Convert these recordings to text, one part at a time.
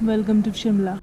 Welcome to Shimla.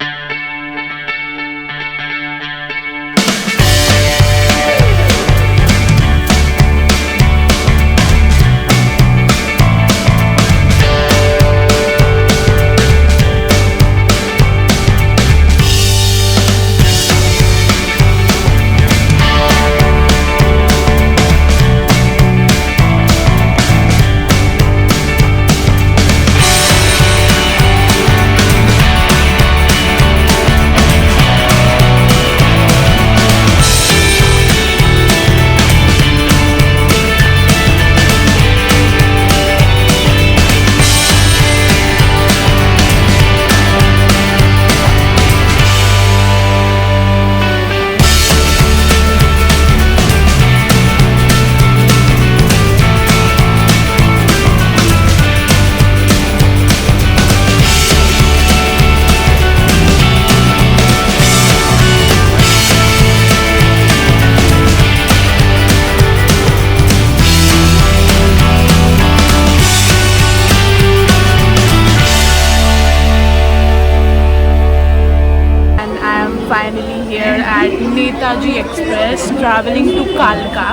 Finally here at Netaji express travelling to कालका,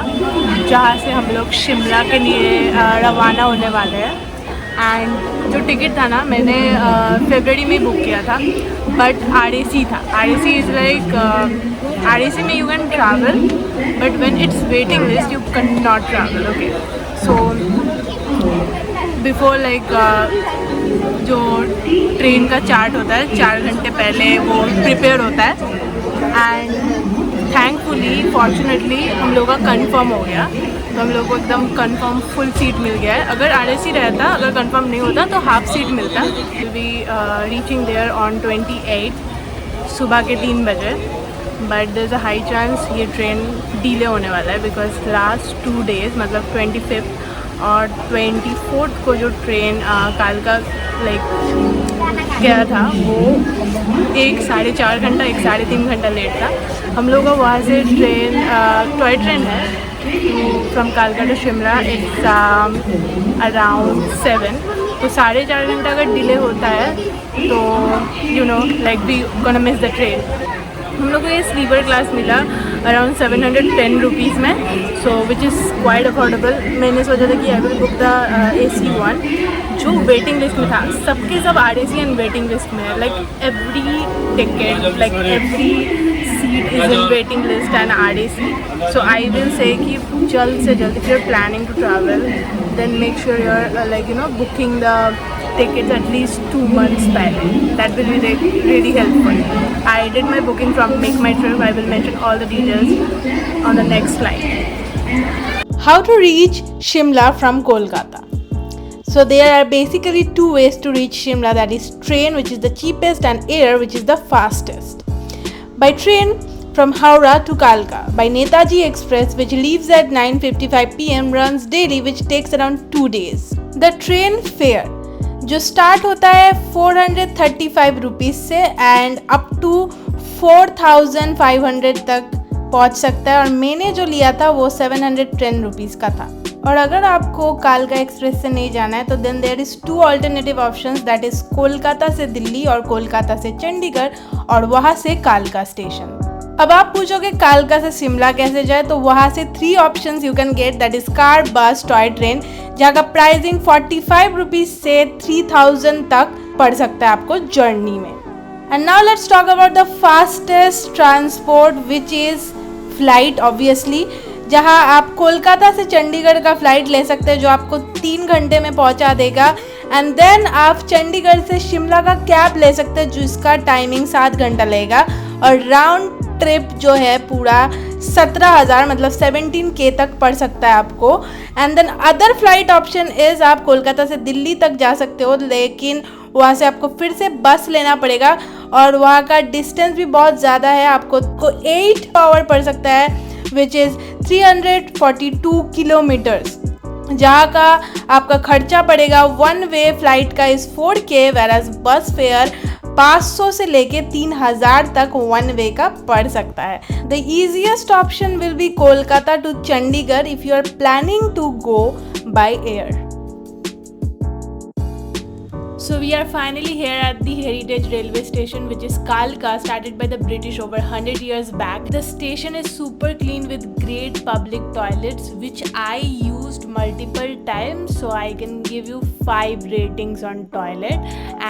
जहाँ से हम लोग शिमला के लिए रवाना होने वाले हैं। एंड जो टिकट था ना, मैंने फरवरी में बुक किया था, बट RAC था। RAC इज़ लाइक RAC में you can travel, but when it's waiting list you can not travel. Okay, so before like जो ट्रेन का चार्ट होता है 4 घंटे पहले वो प्रिपेयर होता है। एंड थैंकफुली फॉर्चुनेटली हम लोग का कंफर्म हो गया, तो हम लोग को एकदम कंफर्म फुल सीट मिल गया है। अगर RAC रहता, अगर कंफर्म नहीं होता तो हाफ सीट मिलता। Will be reaching there on 28 सुबह के 3 बजे, but there is a high chance ये ट्रेन डिले होने वाला है, बिकॉज लास्ट 2 डेज़ मतलब 25 और 24 को जो ट्रेन कालका लाइक गया था वो 1 साढ़े 4 घंटा 1 साढ़े 3 घंटा लेट था। हम लोग का वहाँ से ट्रेन टॉय ट्रेन है फ्रॉम कालका टू शिमला, इट्स अराउंड 7, तो 4.5 घंटा अगर डिले होता है तो you know like we gonna miss the train. हम लोग को ये स्लीपर क्लास मिला अराउंड 710 रुपीज़ में, so which is quite affordable. मैंने सोचा था कि I will book the AC1 जो वेटिंग लिस्ट में था। सबके सब RAC एंड वेटिंग लिस्ट में है, like every ticket, like every seat is in waiting list and RAC। So I will say कि जल्द से जल्द if you are planning to travel then make sure you are like you know booking the tickets at least 2 months back. That will be really helpful. I did my booking from Make My Trip. I will mention all the details on the next slide. How to reach Shimla from Kolkata? So there are basically 2 ways to reach Shimla, that is train, which is the cheapest, and air, which is the fastest. By train from Howrah to Kalka by Netaji Express, which leaves at 9:55 PM, runs daily, which takes around 2 days. The train fare जो start होता है 435 rupees से and up to 4500 तक पहुंच सकता है, और मैंने जो लिया था वो 710 रुपीज़ का था। और अगर आपको कालका एक्सप्रेस से नहीं जाना है तो then there is 2 alternative options, that is Kolkata से दिल्ली और कोलकाता से चंडीगढ़, और वहाँ से कालका स्टेशन। अब आप पूछोगे कालका से शिमला कैसे जाए, तो वहाँ से 3 options you can get, that is car, बस, टॉय ट्रेन, जहाँ का प्राइसिंग 45 रुपीज़ से 3000 तक पड़ सकता है आपको जर्नी में। And now let's talk about the fastest transport which is flight obviously, जहाँ आप कोलकाता से चंडीगढ़ का फ़्लाइट ले सकते हैं जो आपको 3 घंटे में पहुँचा देगा। एंड देन आप चंडीगढ़ से शिमला का कैब ले सकते हैं जिसका टाइमिंग 7 घंटा लगेगा, और राउंड ट्रिप जो है पूरा 17,000 मतलब 17K तक पड़ सकता है आपको। And then other flight option is आप कोलकाता से दिल्ली तक जा सकते हो, लेकिन वहाँ से आपको फिर से बस लेना पड़ेगा, और वहाँ का डिस्टेंस भी बहुत ज़्यादा है, आपको 8 आवर पड़ सकता है, विच इज़ 342 किलोमीटर्स, जहाँ का आपका खर्चा पड़ेगा 1 वे फ्लाइट का इज़ 4K, वेराज बस फेयर 500 से लेके 3000 तक 1 वे का पड़ सकता है। The easiest option will be Kolkata to Chandigarh if you are planning to go by air. So we are finally here at the Heritage Railway Station, which is Kalka, started by the British over 100 years back. The station is super clean with great public toilets, which I used multiple times, so I can give you 5 ratings on toilet.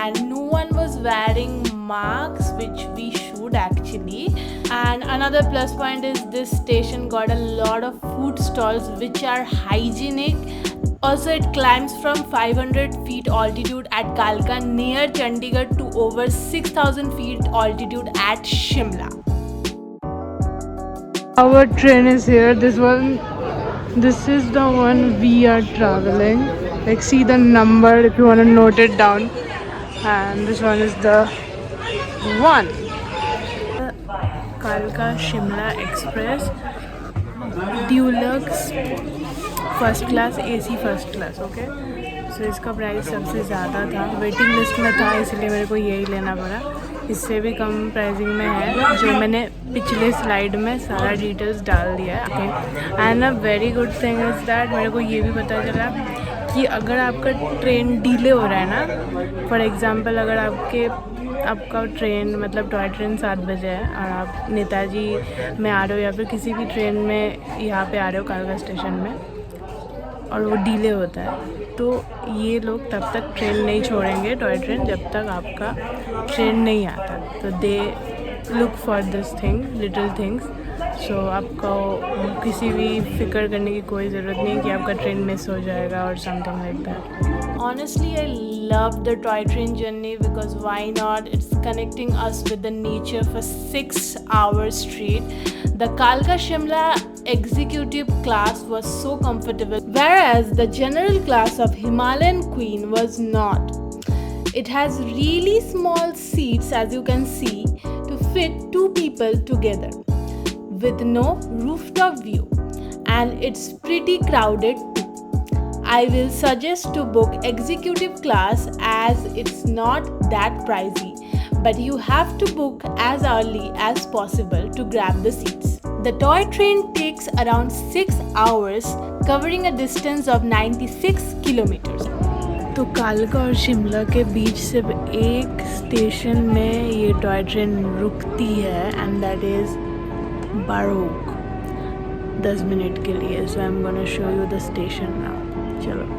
And no one was wearing masks, which we should actually. And another plus point is this station got a lot of food stalls which are hygienic. Also, it climbs from 500 feet altitude at Kalka near Chandigarh to over 6,000 feet altitude at Shimla. Our train is here. This is the one we are traveling. Like, see the number if you want to note it down. And this one is the one. Kalka Shimla Express Deluxe first class AC first class. Okay, so इसका price सबसे ज़्यादा था. Waiting list में था इसलिए मेरे को यही लेना पड़ा. इससे भी कम प्राइसिंग में है जो मैंने पिछले स्लाइड में सारा डिटेल्स डाल दिया है. Okay, and a very good thing is that मेरे को ये भी पता चला कि अगर आपका ट्रेन डिले हो रहा है ना, फॉर एग्ज़ाम्पल अगर आपका ट्रेन मतलब टॉय ट्रेन 7 बजे है और आप नेताजी में आ रहे हो या फिर किसी भी ट्रेन में यहाँ पे आ रहे हो कालका स्टेशन में और वो डिले होता है, तो ये लोग तब तक ट्रेन नहीं छोड़ेंगे टॉय ट्रेन जब तक आपका ट्रेन नहीं आता. तो they look for this thing, little things. So आपको किसी भी फिक्र करने की कोई ज़रूरत नहीं कि आपका ट्रेन मिस हो जाएगा और something like that. Honestly, I love the toy train journey because why not? It's connecting us with the nature for 6 hours straight. The Kalka Shimla executive class was so comfortable, whereas the general class of Himalayan Queen was not. It has really small seats, as you can see, to fit 2 people together, with no rooftop view, and it's pretty crowded too. I will suggest to book executive class as it's not that pricey, but you have to book as early as possible to grab the seats. The toy train takes around 6 hours, covering a distance of 96 kilometers. तो कालका और शिमला के बीच सिर्फ एक station में ये toy train रुकती है, and that is Barog, 10 minute के लिए. So I am gonna show you the station now. चलो.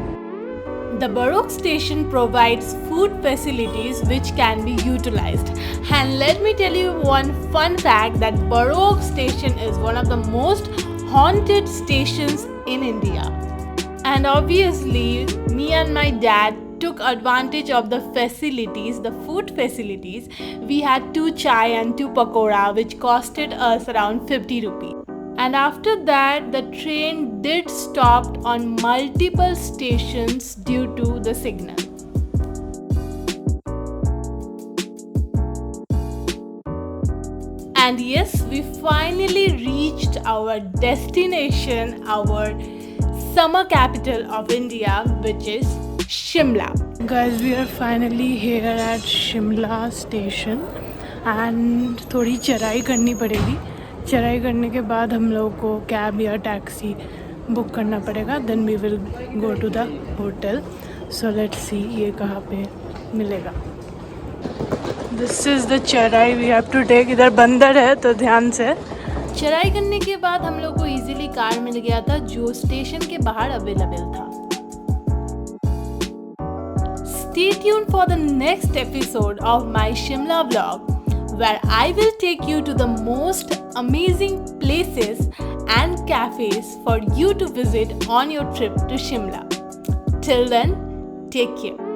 The Barok station provides food facilities which can be utilized. And let me tell you one fun fact that Barok station is one of the most haunted stations in India. And obviously, me and my dad took advantage of the facilities, the food facilities. We had 2 chai and 2 pakora which costed us around 50 rupees. And after that, the train did stop on multiple stations due to the signal. And yes, we finally reached our destination, our summer capital of India, which is Shimla. Guys, we are finally here at Shimla station and थोड़ी चढ़ाई करनी पड़ेगी. चढ़ाई करने के बाद हम लोगों को कैब या टैक्सी बुक करना पड़ेगा. Then we will go to the hotel. So let's see ये कहाँ पे मिलेगा. दिस इज़ द चढ़ाई वी हैव टू टेक. इधर बंदर है तो ध्यान से. चढ़ाई करने के बाद हम लोग को इजीली कार मिल गया था जो स्टेशन के बाहर अवेलेबल था. Stay tuned for the next episode of my Shimla vlog, where I will take you to the most amazing places and cafes for you to visit on your trip to Shimla. Till then, take care.